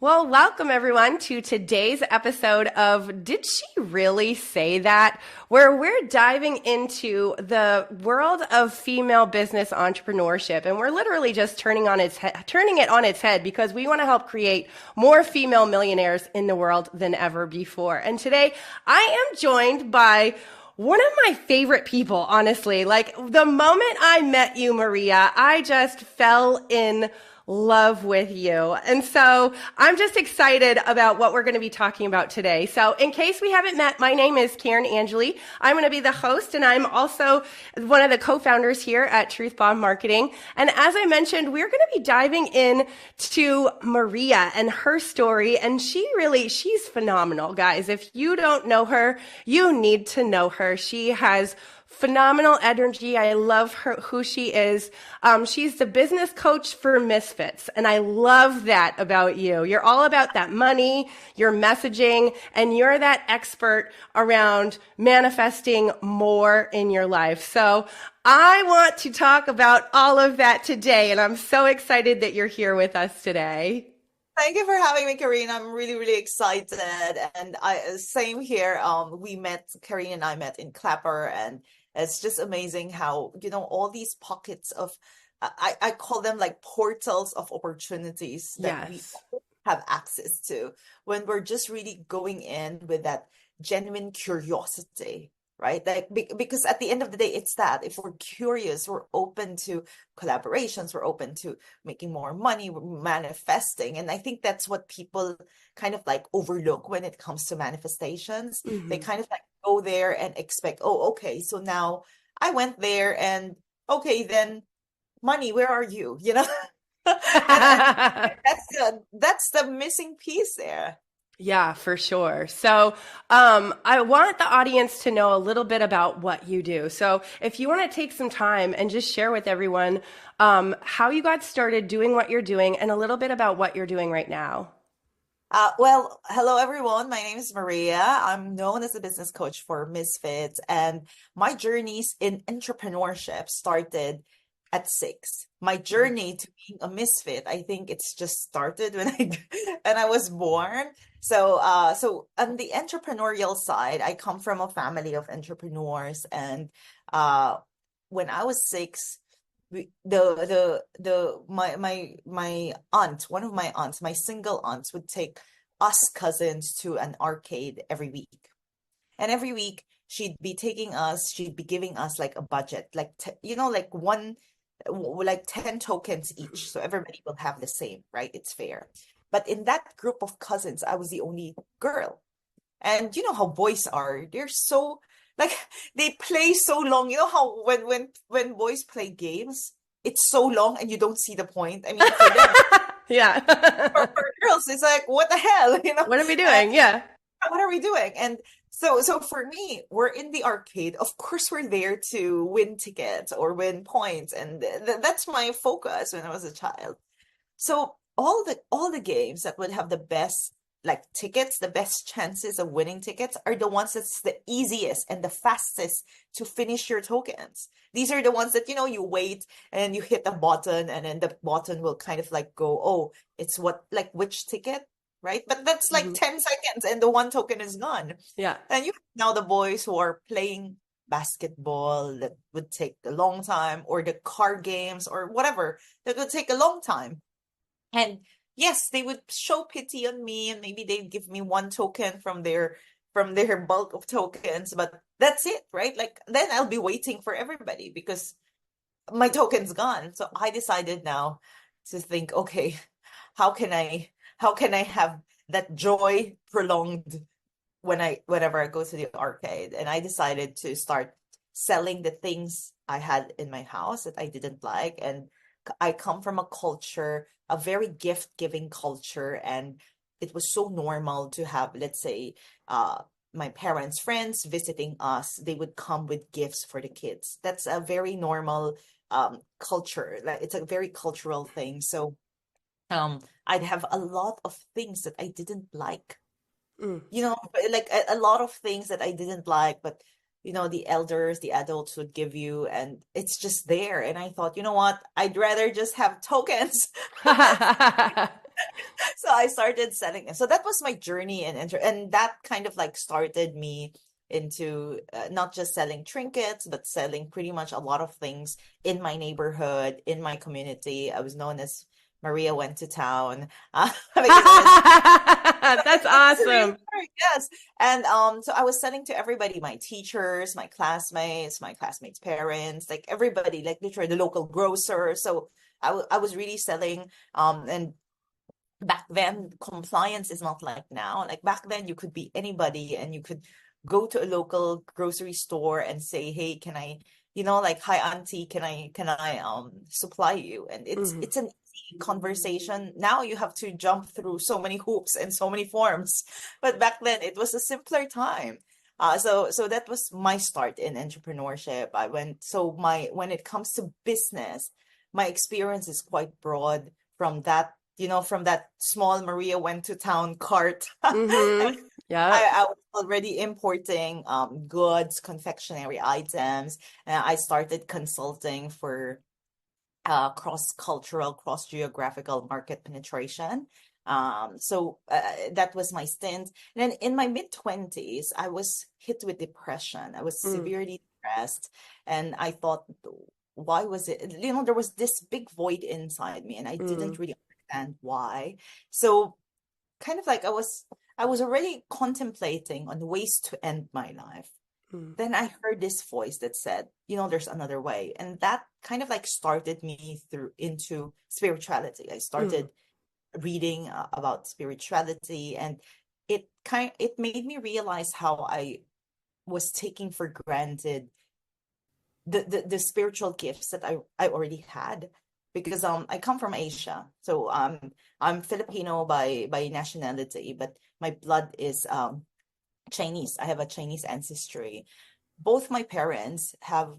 Well, welcome everyone to today's episode of Did She Really Say That? Where we're diving into the world of female business entrepreneurship. And we're literally just turning it on its head because we want to help create more female millionaires in the world than ever before. And today I am joined by one of my favorite people, honestly. Like the moment I met you, Maria, I just fell in love with you. And so I'm just excited about what we're going to be talking about today. So in case we haven't met, my name is Karen Angeli. I'm going to be the host, and I'm also one of the co-founders here at Truth Bomb Marketing. And as I mentioned, we're going to be diving in to Maria and her story. And she's phenomenal, guys. If you don't know her, you need to know her. She has phenomenal energy. I love who she is. She's the business coach for misfits. And I love that about you. You're all about that money, your messaging, and you're that expert around manifesting more in your life. So I want to talk about all of that today. And I'm so excited that you're here with us today. Thank you for having me, Karina. I'm really, really excited. And same here. Karina and I met in Clapper, and it's just amazing how, all these pockets of, I call them like portals of opportunities that we Yes. have access to when we're just really going in with that genuine curiosity, right? Like, because at the end of the day, it's that if we're curious, we're open to collaborations, we're open to making more money, we're manifesting. And I think that's what people kind of like overlook when it comes to manifestations. They Mm-hmm. kind of like go there and expect, oh, okay, so now I went there and okay, then money, where are you? And that's the missing piece there. Yeah, for sure. So, I want the audience to know a little bit about what you do. So, if you want to take some time and just share with everyone, how you got started doing what you're doing and a little bit about what you're doing right now. Well, hello everyone. My name is Maria. I'm known as a business coach for Misfits, and my journeys in entrepreneurship started at 6. My journey to being a misfit, I think it's just started when when I was born. So on the entrepreneurial side, I come from a family of entrepreneurs, and uh, when I was 6, my aunt, one of my aunts, my single aunts, would take us cousins to an arcade every week. And every week she'd be giving us like a budget, like like like 10 tokens each, so everybody will have the same, right? It's fair. But in that group of cousins, I was the only girl. And you know how boys are. They're so like they play so long. You know how when boys play games, it's so long and you don't see the point. I mean, for them, Yeah. for girls, it's like, what the hell, What are we doing? Yeah. what are we doing? And so for me, we're in the arcade. Of course, we're there to win tickets or win points, and that's my focus when I was a child. So all the games that would have the best like tickets, the best chances of winning tickets are the ones that's the easiest and the fastest to finish your tokens. These are the ones that you wait and you hit a button and then the button will kind of like go, oh, it's what like which ticket, right? But that's like Hmm. 10 seconds and the one token is gone. Yeah. And you now the boys who are playing basketball that would take a long time, or the card games or whatever that would take a long time. And yes, they would show pity on me and maybe they'd give me one token from their bulk of tokens, but that's it, right? Like then I'll be waiting for everybody because my token's gone. So I decided now to think, okay, how can I how can I have that joy prolonged whenever I go to the arcade? And I decided to start selling the things I had in my house that I didn't like. And I come from a culture, a very gift-giving culture, and it was so normal to have, let's say, my parents' friends visiting us. They would come with gifts for the kids. That's a very normal culture. Like it's a very cultural thing. So I'd have a lot of things that I didn't like, Mm. like a lot of things that I didn't like, but the elders, the adults would give you, and it's just there. And I thought, you know what? I'd rather just have tokens So I started selling them. So that was my journey, and that kind of like started me into not just selling trinkets, but selling pretty much a lot of things in my neighborhood, in my community. I was known as Maria went to town because I was That's it's really awesome. true, yes. And so I was selling to everybody, my teachers, my classmates' parents, like everybody, like literally the local grocer. So I was really selling. And back then compliance is not like now. Like back then you could be anybody and you could go to a local grocery store and say, hey, can I, like, hi auntie, can I supply you? And Mhm. it's an easy conversation. Now you have to jump through so many hoops and so many forms. But back then it was a simpler time. So that was my start in entrepreneurship. I went so my when it comes to business, my experience is quite broad from that small Maria went to town cart. Mhm. Yep. I was already importing goods, confectionery items, and I started consulting for cross-cultural, cross-geographical market penetration. So that was my stint. And then in my mid-20s, I was hit with depression. I was Mm. severely depressed, and I thought, why was it? There was this big void inside me, and I Mm. didn't really understand why. So kind of like I was already contemplating on ways to end my life. Mm. Then I heard this voice that said, there's another way. And that kind of like started me through into spirituality. I Mm. started reading about spirituality, and it made me realize how I was taking for granted the spiritual gifts that I already had, because I come from Asia. So I'm Filipino by nationality, but my blood is Chinese. I have a Chinese ancestry. Both my parents have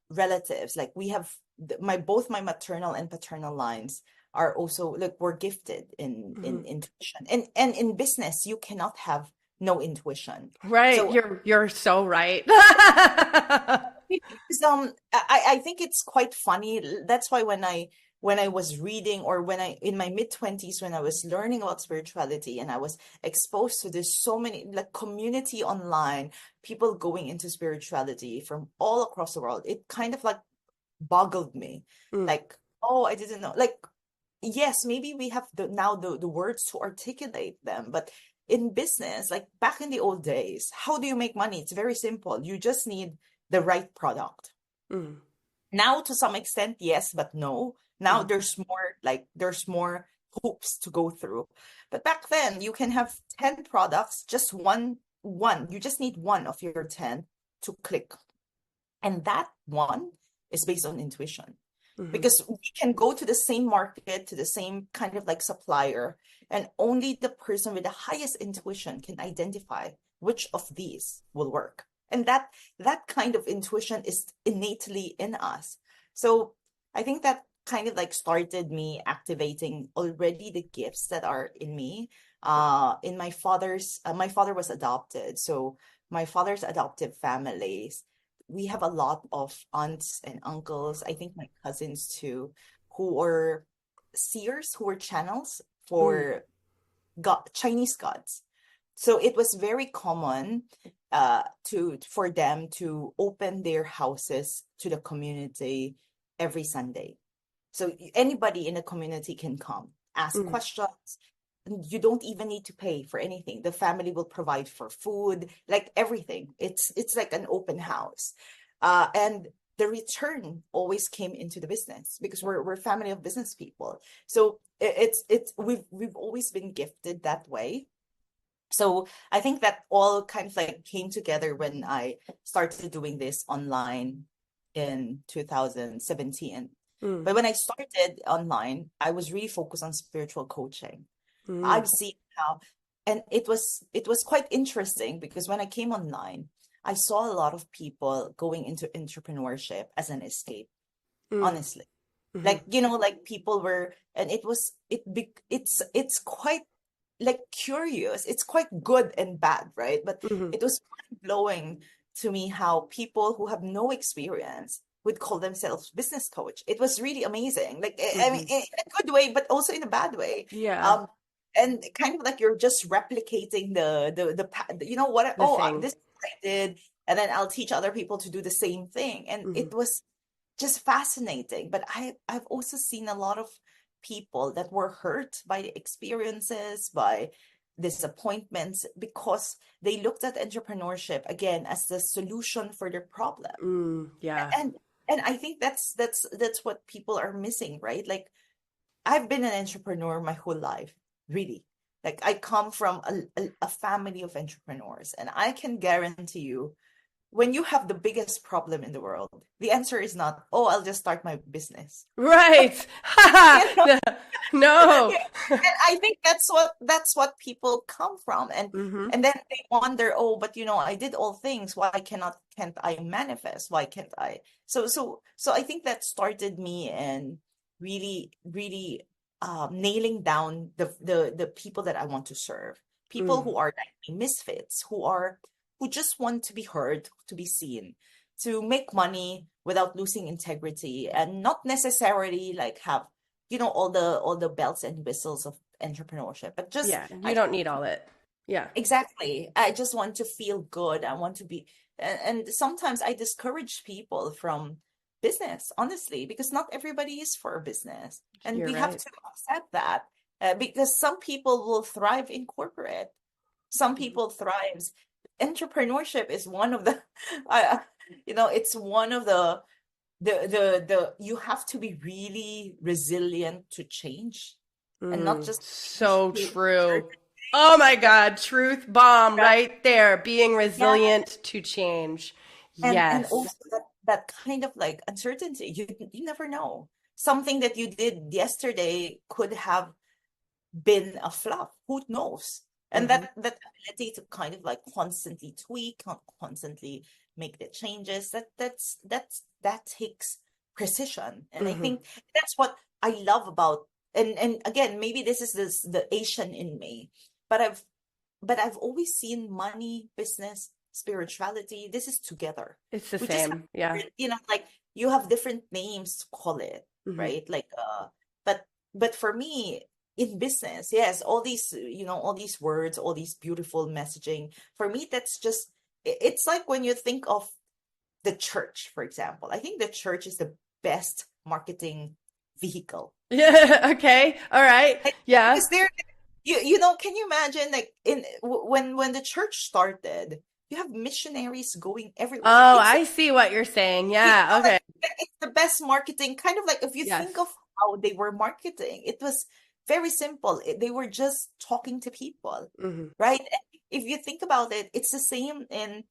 relatives. Like we have my both my maternal and paternal lines are also, like, we're gifted in Mhm. intuition. And in business you cannot have no intuition. Right. So You're so right. because I think it's quite funny. That's why when I was reading, or when I in my mid-20s, when I was learning about spirituality and I was exposed to this so many, like, community online, people going into spirituality from all across the world, it kind of like boggled me. Mm. Like, oh, I didn't know. Like, yes, maybe we have the words to articulate them, but in business, like back in the old days, how do you make money? It's very simple. You just need the right product. Mm. Now, to some extent, yes, but no. Now Mm. there's more hoops to go through. But back then, you can have 10 products, just one. You just need one of your 10 to click. And that one is based on intuition, Mhm. because we can go to the same market, to the same kind of like supplier, and only the person with the highest intuition can identify which of these will work. And that kind of intuition is innately in us. So I think that kind of like started me activating already the gifts that are in me. In my father was adopted, so my father's adoptive families, we have a lot of aunts and uncles, I think my cousins too, who are seers, who were channels Mm. for Chinese gods. So it was very common to for them to open their houses to the community every Sunday. So anybody in the community can come, ask Mm. questions. You don't even need to pay for anything. The family will provide for food, like everything. It's like an open house. And the return always came into the business, because we're a family of business people. So it's we've always been gifted that way. So I think that all kind of like came together when I started doing this online in 2017. Mm. But when I started online, I was really focused on spiritual coaching. Mm. I've seen how, and it was quite interesting, because when I came online, I saw a lot of people going into entrepreneurship as an escape, Mm. honestly. Mhm. Like, like people were, and it's quite like curious. It's quite good and bad, right? But Mhm. it was mind blowing to me how people who have no experience would call themselves business coach. It was really amazing. Like, I mean, Hmm. in a good way, but also in a bad way. Yeah. Um, and kind of like you're just replicating you know what, The thing. this is what I did, and then I'll teach other people to do the same thing. And Hmm. it was just fascinating. But I've also seen a lot of people that were hurt by the experiences, by disappointments, because they looked at entrepreneurship again as the solution for their problem. Yeah. And I think that's what people are missing, right? Like, I've been an entrepreneur my whole life, really. Like, I come from a family of entrepreneurs, and I can guarantee you, when you have the biggest problem in the world, the answer is not, oh, I'll just start my business. Right. You know? No. Yeah. And I think that's what people come from. Hmm. And then they wonder, oh, but I did all things. Why can't I manifest? Why can't I? So I think that started me in really, really nailing down the people that I want to serve. People Mm. who are like misfits, who just want to be heard, to be seen, to make money without losing integrity, and not necessarily like have all the bells and whistles of entrepreneurship, but just Yeah. I You don't need all it. Yeah. exactly, I just want to feel good. I want to be, and sometimes I discourage people from business, honestly, because not everybody is for business, and You're we have right. to accept that, because some people will thrive in corporate, some Mhm. people thrives. Entrepreneurship is one of the I, it's one of the you have to be really resilient to change, and not just change So to true. Oh my God. Truth bomb right. right there. Being Yeah. resilient to change. And Yes. also that kind of like uncertainty, you never know, something that you did yesterday could have been a flop. Who knows? And Hmm. that ability to kind of like constantly tweak, constantly make the changes, that takes precision. And I Hmm. think that's what I love about, and again, maybe this is the Asian in me, but I've always seen money, business, spirituality. This is together. It's the We just have same. Yeah. different, like you have different names to call it, Hmm. right? Like but for me, in business, yes, all these, all these words, all these beautiful messaging. For me, that's just it's like when you think of the church, for example. I think the church is the best marketing vehicle. Yeah. Okay. All right. Yeah. Because can you imagine, like, when the church started, you have missionaries going everywhere. Oh, It's I see what you're saying. you Yeah. know like Okay. it's the best marketing, kind of like, if you think of Yes. how they were marketing, it was very simple. They were just talking to people, Hmm. right? And if you think about it, it's the same in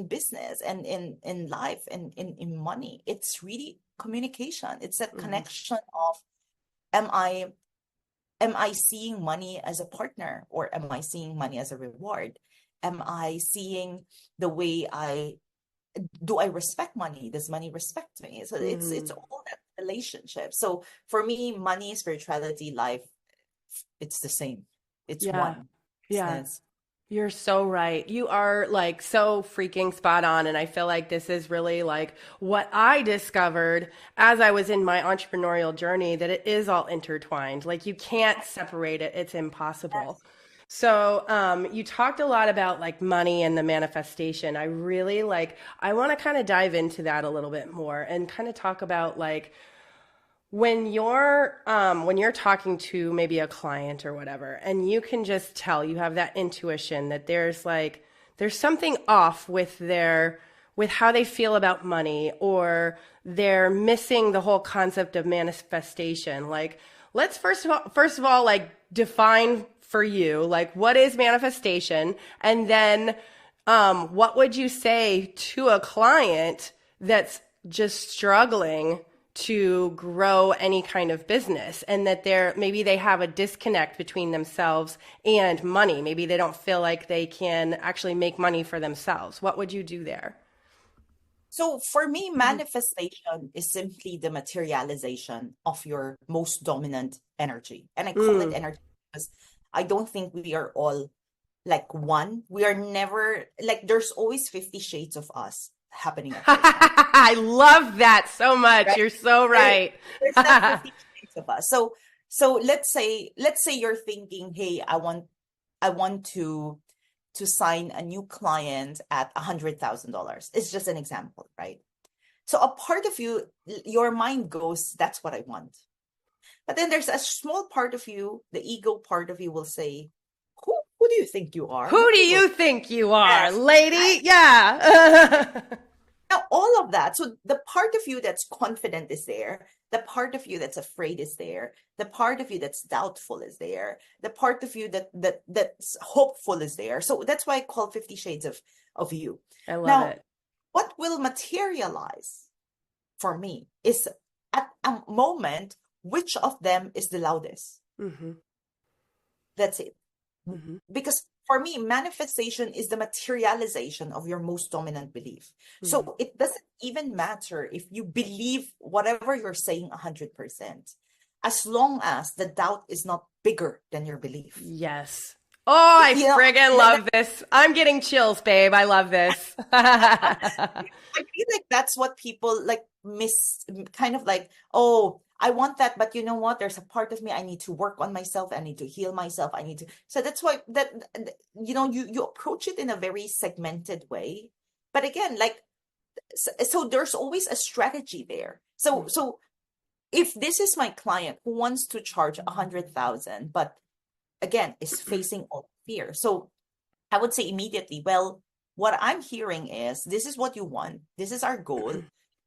business, and in life, and in money. It's really communication. It's that Hmm. connection of, am I am I seeing money as a partner, or am I seeing money as a reward? Am I seeing the way I do, I respect money? Does money respect me? So it's Hmm. all that relationship. So for me, money, spirituality, life, it's the same. It's Yeah. one. Yeah. Business. You're so right. You are like so freaking spot on. And I feel like this is really like what I discovered as I was in my entrepreneurial journey, that it is all intertwined. Like you can't separate it. It's impossible. So, you talked a lot about like money and the manifestation. I really like, I want to kind of dive into that a little bit more and kind of talk about like, when you're talking to maybe a client or whatever, and you can just tell, you have that intuition that there's something off with with how they feel about money, or they're missing the whole concept of manifestation. Like, let's first of all like define for you like what is manifestation, and then what would you say to a client that's just struggling to grow any kind of business, and that maybe they have a disconnect between themselves and money? Maybe they don't feel like they can actually make money for themselves. What would you do there? So for me, manifestation is simply the materialization of your most dominant energy. And I call it Mm, energy because I don't think we are all like one. We are never like, there's always 50 shades of us. happening at work now. I love that so much. Right? You're so right. There's that 50 shades of us. So let's say you're thinking, hey, I want to sign a new client at $100,000. It's just an example, right? So a part of you, your mind goes, that's what I want. But then there's a small part of you, the ego part of you will say, who do you think you are? Who do you think you are, Yes. lady? Yeah. Now, all of that. So the part of you that's confident is there. The part of you that's afraid is there. The part of you that's doubtful is there. The part of you that's hopeful is there. So that's why I call 50 Shades of you. I love Now, it. what will materialize for me is at a moment, which of them is the loudest? Mm-hmm. That's it. Mm-hmm. Because for me, manifestation is the materialization of your most dominant belief. Mm-hmm. So it doesn't even matter if you believe whatever you're saying 100%, as long as the doubt is not bigger than your belief. Yes. Oh, I You know, friggin' love this. I'm getting chills, babe. I love this. I feel like that's what people like kind of like, oh, I want that, but you know what? There's a part of me, I need to work on myself. I need to heal myself. So that's why you approach it in a very segmented way. But again, like, so there's always a strategy there. So if this is my client who wants to charge 100,000, but again, is facing all fear. So I would say immediately, well, what I'm hearing is this is what you want. This is our goal.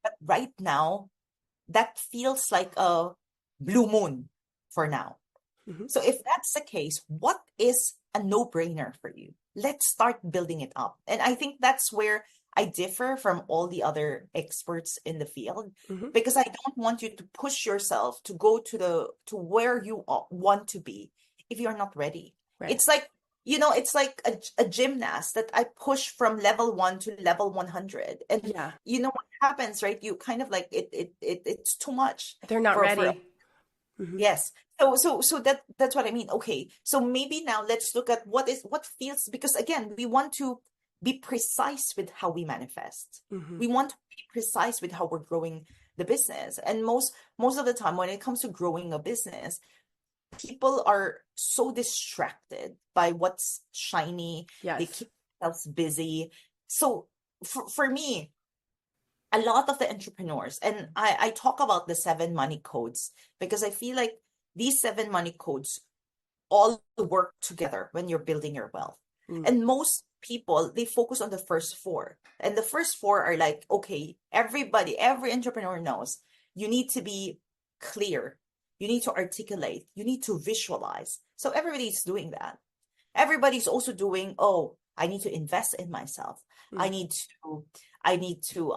But right now, that feels like a blue moon for now. Mm-hmm. So if that's the case, what is a no-brainer for you? Let's start building it up. And I think that's where I differ from all the other experts in the field, Mm-hmm. because I don't want you to push yourself to go to where you want to be if you're not ready. Right. It's like, it's like a gymnast that I push from level 1 to level 100. And Yeah. you know what happens, right? You kind of like it's too much. They're not ready. Mm-hmm. Yes. So that's what I mean. Okay. So maybe now let's look at what feels, because again, we want to be precise with how we manifest. Mm-hmm. We want to be precise with how we're growing the business. And most of the time when it comes to growing a business, people are so distracted by what's shiny. Yes. They keep themselves busy. So for me, a lot of the entrepreneurs, and I talk about the 7 money codes, because I feel like these 7 money codes all work together when you're building your wealth. And most people, they focus on the first 4. And the first 4 are like, okay, every entrepreneur knows you need to be clear. You need to articulate. You need to visualize. So everybody's doing that. Everybody's also doing, oh, I need to invest in myself. I need to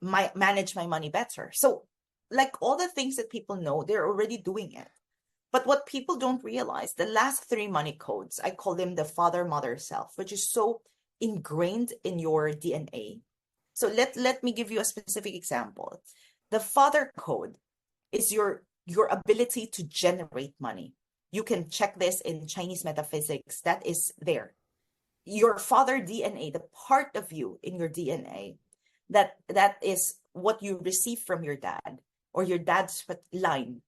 manage my money better. So like all the things that people know, they're already doing it. But what people don't realize, the last 3 money codes, I call them the father, mother, self, which is so ingrained in your DNA. So let me give you a specific example. The father code is your ability to generate money. You can check this in Chinese metaphysics. That is there. Your father DNA, the part of you in your DNA, that is what you receive from your dad, or your dad's line,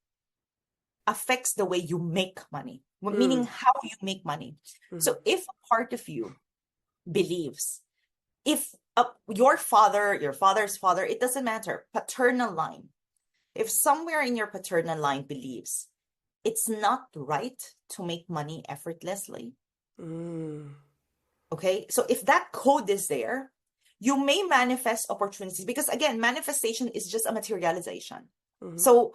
affects the way you make money, meaning how you make money. So if a part of you believes, if your father's father, it doesn't matter, paternal line, if somewhere in your paternal line believes it's not right to make money effortlessly, okay, so if that code is there, you may manifest opportunities, because again, manifestation is just a materialization. So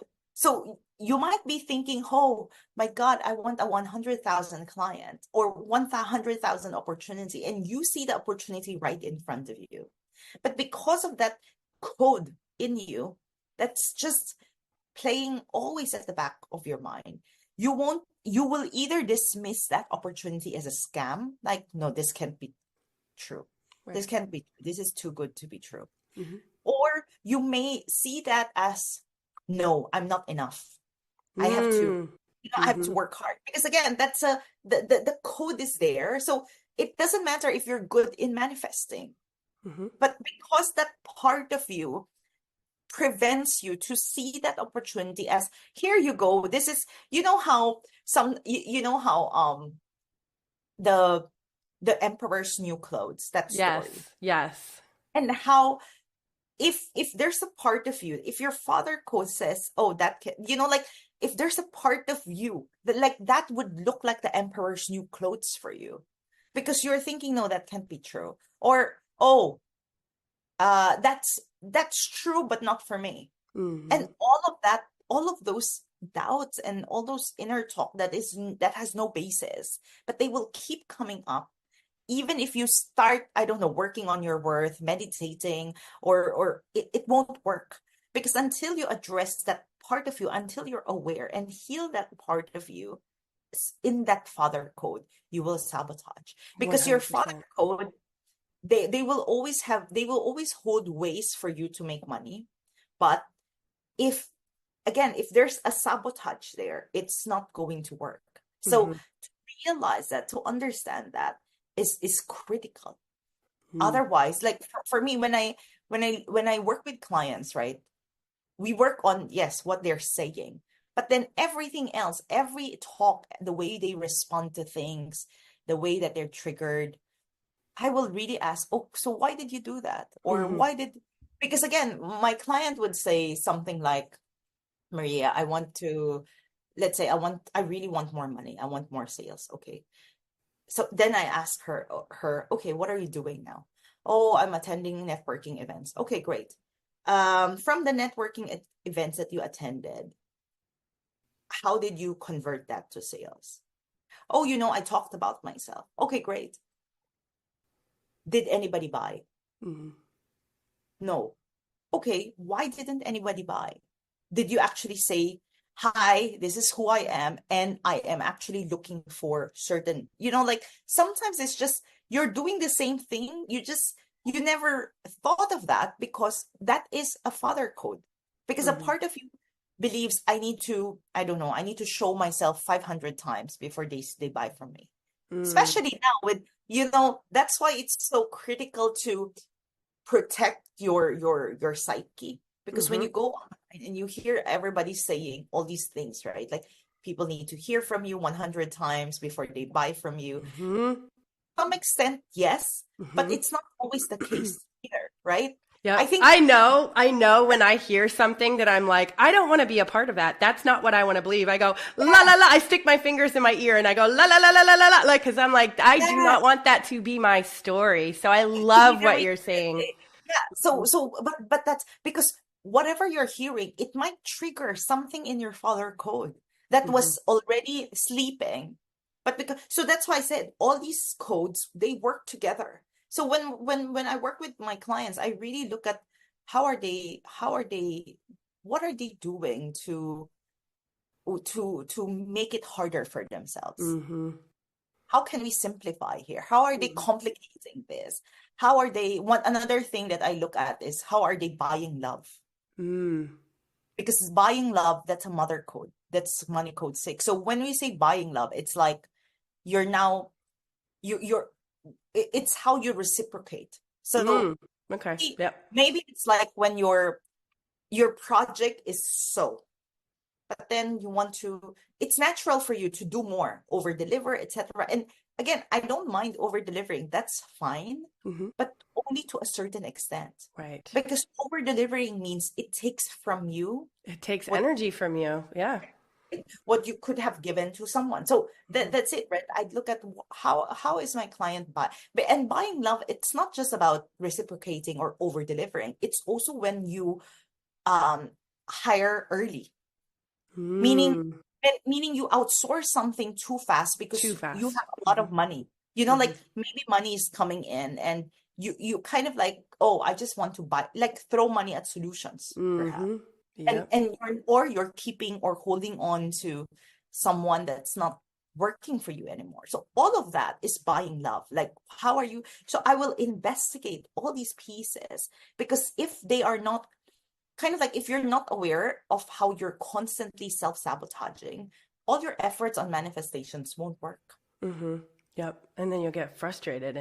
you might be thinking, oh my God, I want a 100,000 client or 100,000 opportunity, and you see the opportunity right in front of you. But because of that code in you, that's just playing always at the back of your mind, you will either dismiss that opportunity as a scam, like, no, this can't be true. Right. This can't be, this is too good to be true. Or you may see that as, no, I'm not enough. I have to, I have to work hard, because again, that's the code is there. So it doesn't matter if you're good in manifesting. Mm-hmm. But because that part of you prevents you to see that opportunity as, here you go, this is, you know how you know how the emperor's new clothes, that story, Yes. Yes. and how if there's a part of you, if your father code says, oh, that can, like, if there's a part of you that, like, that would look like the emperor's new clothes for you, because you're thinking, no, that can't be true, or, oh, that's true but not for me. Mm-hmm. And all of that, all of those doubts and all those inner talk that has no basis, but they will keep coming up even if you start, I don't know, working on your worth, meditating, or it won't work. Because until you address that part of you, until you're aware and heal that part of you in that father code, you will sabotage. Because your father 100%. code, they will always hold ways for you to make money. But if, again, if there's a sabotage there, it's not going to work. So Mm-hmm. to realize that, to understand that, is critical. Mm-hmm. Otherwise, like, for me, when I work with clients, right, we work on, yes, what they're saying, but then everything else, every talk, the way they respond to things, the way that they're triggered, I will really ask, oh, so why did you do that? Or Mm-hmm. why did, because again, my client would say something like, Maria, I want to, let's say, I really want more money. I want more sales. Okay. So then I ask her, okay, what are you doing now? Oh, I'm attending networking events. Okay, great. From the networking events that you attended, how did you convert that to sales? Oh, I talked about myself. Okay, great. Did anybody buy? Mm-hmm. No. Okay, why didn't anybody buy? Did you actually say, hi, this is who I am, and I am actually looking for certain, like, sometimes it's just you're doing the same thing. You never thought of that because that is a father code. Because a Mm-hmm. part of you believes, I don't know, I need to show myself 500 times before they buy from me. Mm-hmm. Especially now with, that's why it's so critical to protect your psyche, because when Mm-hmm. you go online and you hear everybody saying all these things, right, like, people need to hear from you 100 times before they buy from you. Mm-hmm. To some extent, yes, but Mm-hmm. it's not always the case either, right? I Yep. think, I know when I hear something that I'm like, I don't want to be a part of that. That's not what I want to believe. I go, la la yes, la. I stick my fingers in my ear and I go, la la la la la la la. Like, cause I'm like, I do yes, not want that to be my story. So I to be love what very, you're saying. yeah, but that's because whatever you're hearing, it might trigger something in your father code that Mm-hmm. was already sleeping. But because, so that's why I said all these codes, they work together. So when I work with my clients, I really look at how are they what are they doing to make it harder for themselves. Mm-hmm. How can we simplify here? How are they Mm-hmm. complicating this? How are they, one another thing that I look at is, how are they buying love? Mm. Because buying love, that's a mother code. That's money code 6. So when we say buying love, it's like, you're now you're it's how you reciprocate. So Mm. Okay. maybe Yep. maybe it's like when your project is so, but then you want to, it's natural for you to do more, over deliver, etc. And again, I don't mind over delivering, that's fine, Mm-hmm. but only to a certain extent, Right. because over delivering means it takes from you It takes what energy from you. Yeah. what you could have given to someone. So Mm-hmm. that's it, right? I'd look at how is my client buy, and buying love, it's not just about reciprocating or over delivering, it's also when you um hire early. Meaning, Mm. meaning you outsource something too fast Too because you fast. have a lot Mm-hmm. of money. Mm-hmm. Like, maybe money is coming in and you kind of like, oh, I just want to buy, like, throw money at solutions, perhaps. Mm-hmm. And Yep. or you're keeping or holding on to someone that's not working for you anymore. So all of that is buying love. Like, how are you? So I will investigate all these pieces, because if they are not, kind of like, if you're not aware of how you're constantly self-sabotaging, all your efforts on manifestations won't work. Mm-hmm. Yep. And then you'll get frustrated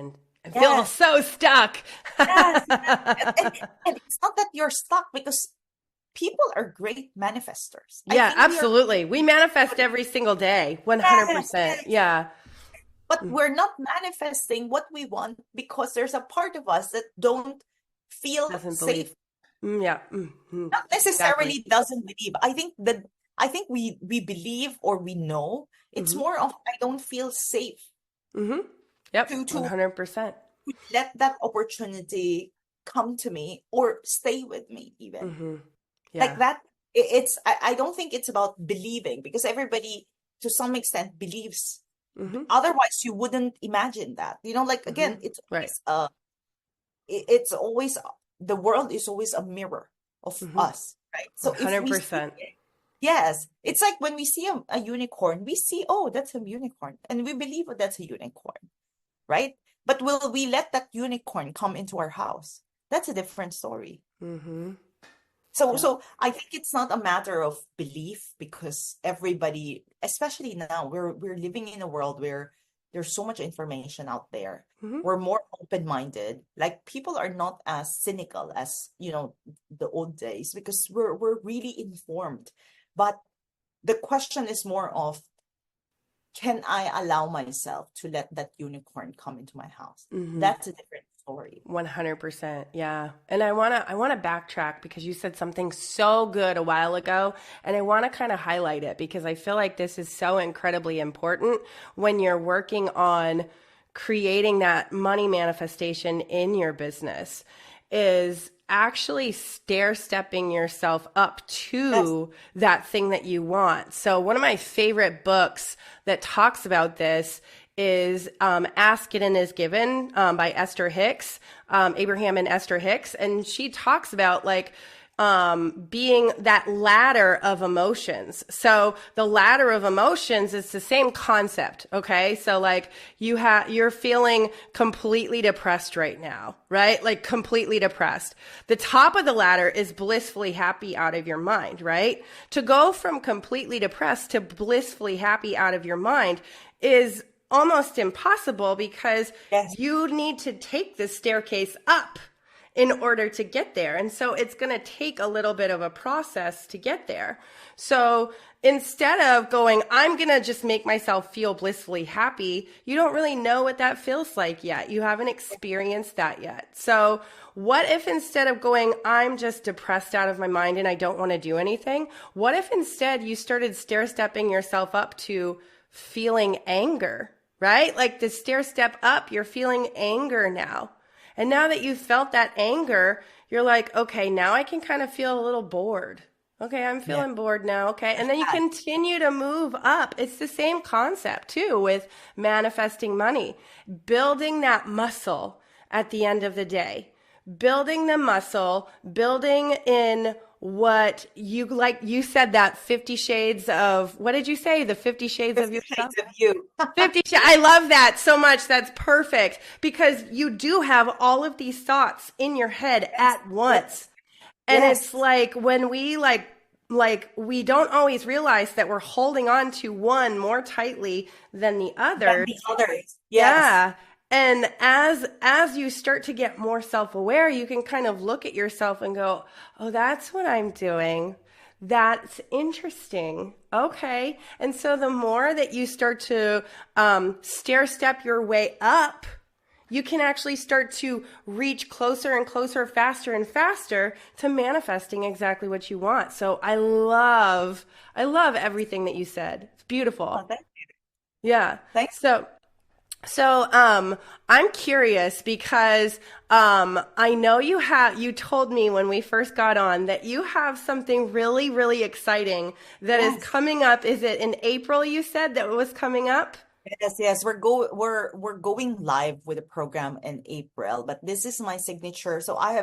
I feel Yes, so stuck. yes, yes. And it's not that you're stuck because people are great manifestors. I Yeah, think we are absolutely. We manifest every single day, yes, 100%. yes. Yeah. But Mm, we're not manifesting what we want because there's a part of us that don't feel doesn't believe. safe. Yeah. Hmm. Not Exactly. necessarily doesn't believe. I think we believe or we know. It's Hmm. more of I don't feel safe Hmm. Yep. to 100%. let that opportunity come to me or stay with me even. Hmm. Like Yeah. that, I don't think it's about believing because everybody to some extent believes. Hmm. Otherwise, you wouldn't imagine that. Like Hmm. again, Right. it's always the world is always a mirror of Hmm. us, right? So if we see 100%. it, yes, it's like when we see a unicorn, we see, oh, that's a unicorn, and we believe that that's a unicorn, right? But will we let that unicorn come into our house? That's a different story. Hmm. So, Yep. so I think it's not a matter of belief because everybody, especially now, we're living in a world where there's so much information out there. Hmm. We're more open-minded. Like people are not as cynical as, the old days because we're really informed. But the question is more of, can I allow myself to let that unicorn come into my house? Hmm. That's a different story. 100%. Yeah. And I want to backtrack because you said something so good a while ago and I want to kind of highlight it because I feel like this is so incredibly important when you're working on creating that money manifestation in your business is actually stair stepping yourself up Yes, to that thing that you want. So one of my favorite books that talks about this is Ask It and Is Given by Esther Hicks, Abraham and Esther Hicks. And she talks about like being that ladder of emotions. So the ladder of emotions is the same concept. Okay. So like you're feeling completely depressed right now, right? Like completely depressed. The top of the ladder is blissfully happy out of your mind, right? To go from completely depressed to blissfully happy out of your mind is almost impossible because yes, you need to take the staircase up in order to get there. And so it's going to take a little bit of a process to get there. So instead of going, I'm going to just make myself feel blissfully happy, you don't really know what that feels like yet. You haven't experienced that yet. So what if instead of going, I'm just depressed out of my mind and I don't want to do anything, what if instead you started stair stepping yourself up to feeling anger, right? Like the stair step up, you're feeling anger now. And now that you've felt that anger, you're like, okay, now I can kind of feel a little bored. Okay, I'm yeah. feeling bored now. Okay. And then you continue to move up. It's the same concept too with manifesting money, building that muscle at the end of the day, building the muscle, building in what you like. You said that 50 shades of, what did you say? The 50 shades of 50 yourself? Shades of You. 50 I love that so much. That's perfect because you do have all of these thoughts in your head Yes, at yes, once. And it's yes. like when we like we don't always realize that we're holding on to one more tightly than the Than other. the others. Yes. Yeah. And as you start to get more self-aware, you can kind of look at yourself and go, "Oh, that's what I'm doing. That's interesting. Okay." And so the more that you start to stair step your way up, you can actually start to reach closer and closer, faster and faster to manifesting exactly what you want. So I love everything that you said. It's Oh, beautiful. thank you. Yeah. Thank So, I'm curious because I know you told me when we first got on that you have something really, really exciting that is Yes. coming up. Is it in April you said that it was coming up? Yes, yes. We're going live with the program in April, but this is my signature. So I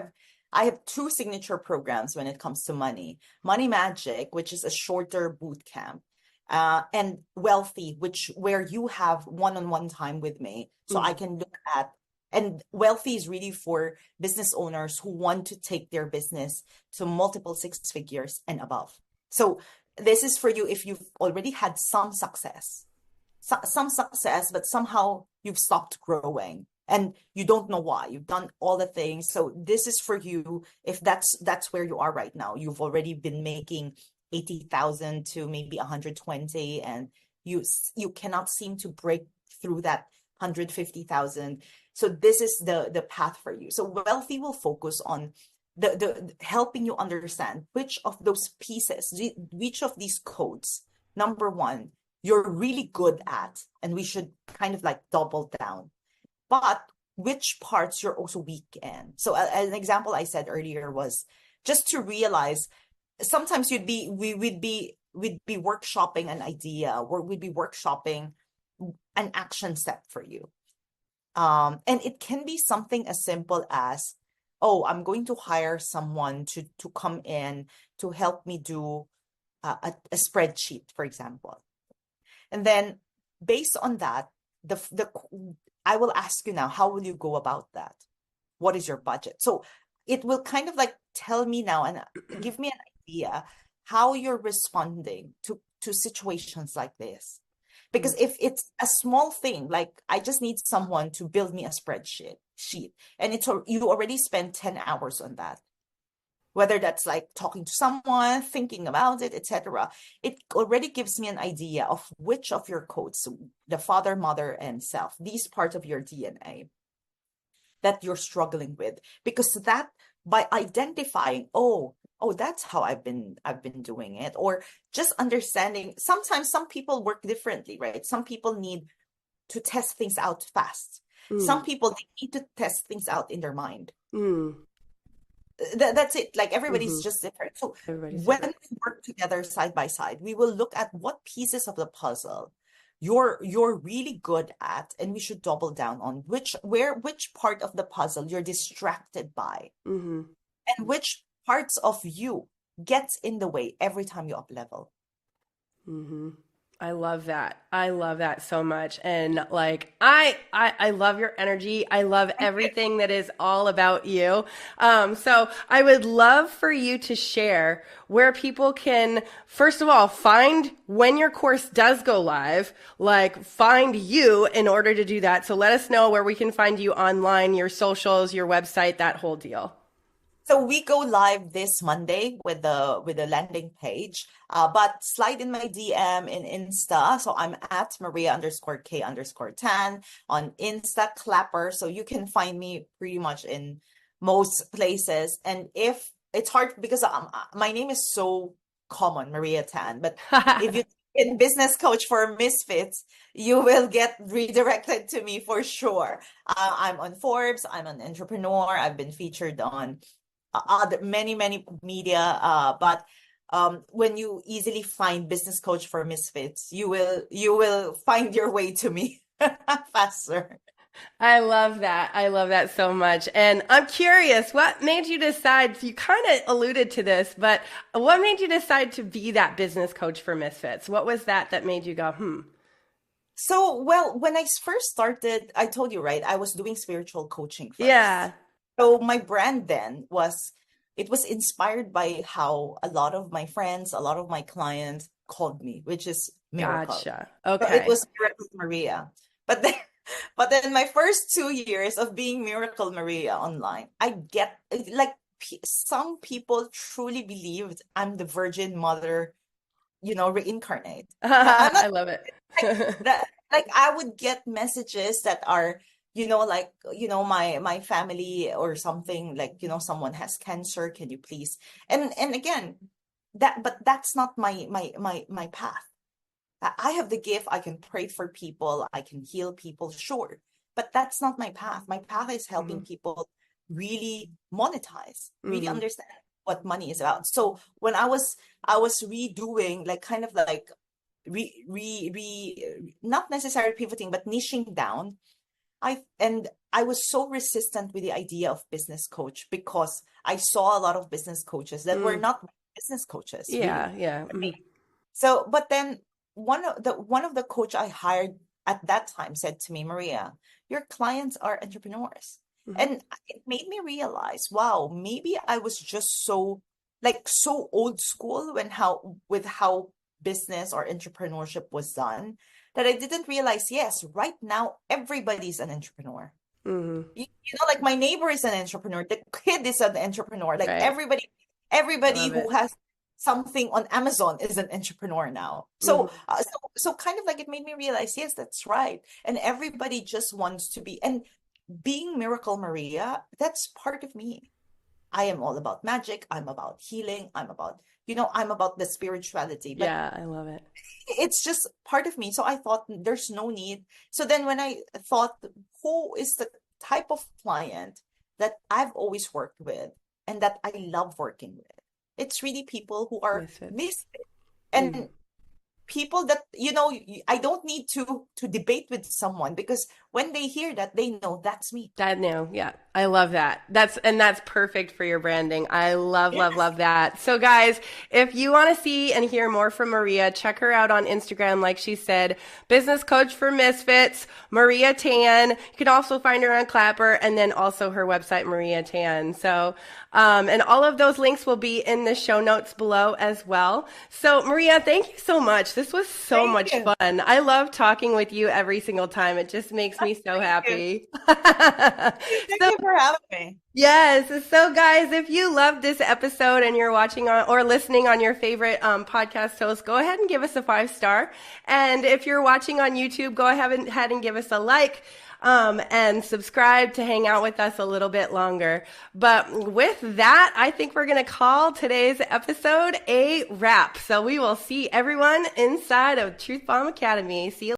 have two signature programs when it comes to money. Money Magic, which is a shorter boot camp, and Wealthy, which where you have one-on-one time with me. So I Mm, can look at and Wealthy is really for business owners who want to take their business to multiple six figures and above. So this is for you if you've already had some success, but somehow you've stopped growing. and you don't know why. You've done all the things. So this is for you. If that's where you are right now, you've already been making 80,000 to maybe 120, and you cannot seem to break through that 150,000. So this is the path for you. So Wealthy will focus on the helping you understand which of those pieces, which of these codes, number one, you're really good at, and we should kind of like double down, but which parts you're also weak in. So an example I said earlier was just to realize sometimes we'd be workshopping an idea, or we'd be workshopping an action step for you. And it can be something as simple as, oh, I'm going to hire someone to come in to help me do a spreadsheet, for example. And then based on that, I will ask you now, how will you go about that? What is your budget? So it will kind of like tell me now and give me an idea how you're responding to situations like this. Because if it's a small thing, like I just need someone to build me a spreadsheet and you already spend 10 hours on that, whether that's like talking to someone, thinking about it, etc., it already gives me an idea of which of your codes, the father, mother, and self, these parts of your DNA that you're struggling with. Because that, by identifying, oh, that's how I've been doing it, or just understanding. Sometimes some people work differently, right? Some people need to test things out fast. Some people need to test things out in their mind. That's it. Like everybody's just different. So when we work together side by side, we will look at what pieces of the puzzle you're really good at, and we should double down on which part of the puzzle you're distracted by, and which parts of you gets in the way every time you up level. I love that. I love that so much. And like, I love your energy. I love everything that is all about you. So I would love for you to share where people can, first of all, find when your course does go live, like find you in order to do that. So let us know where we can find you online, your socials, your website, that whole deal. So we go live this Monday with the landing page, but slide in my DM in Insta. So I'm at Maria_K_Tan on Insta Clapper. So you can find me pretty much in most places. And if it's hard because my name is so common, Maria Tan, but if you in business coach for misfits, you will get redirected to me for sure. I'm on Forbes. I'm an entrepreneur. I've been featured on many media, but when you easily find business coach for misfits, you will find your way to me faster. I love that. I love that so much. And I'm curious, what made you decide, you kind of alluded to this, but what made you decide to be that business coach for misfits? What was that made you go, So, well, when I first started, I told you, right, I was doing spiritual coaching first. Yeah. So my brand then was inspired by how a lot of my friends, a lot of my clients called me, which is Miracle. Gotcha. So Okay. it was Miracle Maria. But then my first 2 years of being Miracle Maria online, I get like some people truly believed I'm the Virgin Mother, reincarnate. I love it. Like I would get messages that are, my family or something, like, someone has cancer, can you please? And again, but that's not my path. I have the gift, I can pray for people, I can heal people, sure, but that's not my path. My path is helping people really monetize, really understand what money is about. So when I was redoing, like kind of like not necessarily pivoting, but niching down, I was so resistant with the idea of business coach because I saw a lot of business coaches that were not business coaches. Yeah, really. yeah. So, but then one of the coach I hired at that time said to me, Maria, your clients are entrepreneurs. And it made me realize, wow, maybe I was just so old school with how business or entrepreneurship was done, that I didn't realize, yes, right now everybody's an entrepreneur. Like my neighbor is an entrepreneur, the kid is an entrepreneur, like Right. I everybody love who it. has something on Amazon is an entrepreneur now. Hmm. So kind of like it made me realize, yes, that's right. And everybody just wants to be, and being Miracle Maria, that's part of me. I am all about magic. I'm about healing. I'm about the spirituality, but Yeah, I love it. it's just part of me. So I thought there's no need. So then when I thought, who is the type of client that I've always worked with and that I love working with? It's really people who are Misfits. misfit Mm. and people that, I don't need to debate with someone, because when they hear that, they know that's me. That no, yeah. I love that. That's perfect for your branding. I love, love, Yes. love that. So guys, if you want to see and hear more from Maria, check her out on Instagram, like she said, Business Coach for Misfits, Maria Tan. You can also find her on Clapper, and then also her website, Maria Tan. So, and all of those links will be in the show notes below as well. So Maria, thank you so much. This was so Thank much you. fun. I love talking with you every single time. It just makes me so Thank you. happy. Thank So, you for having me. yes. So, guys, if you loved this episode and you're watching on or listening on your favorite podcast host, go ahead and give us a 5 star. And if you're watching on YouTube, go ahead and give us a like. And subscribe to hang out with us a little bit longer. But with that, I think we're going to call today's episode a wrap. So we will see everyone inside of Truth Bomb Academy. See you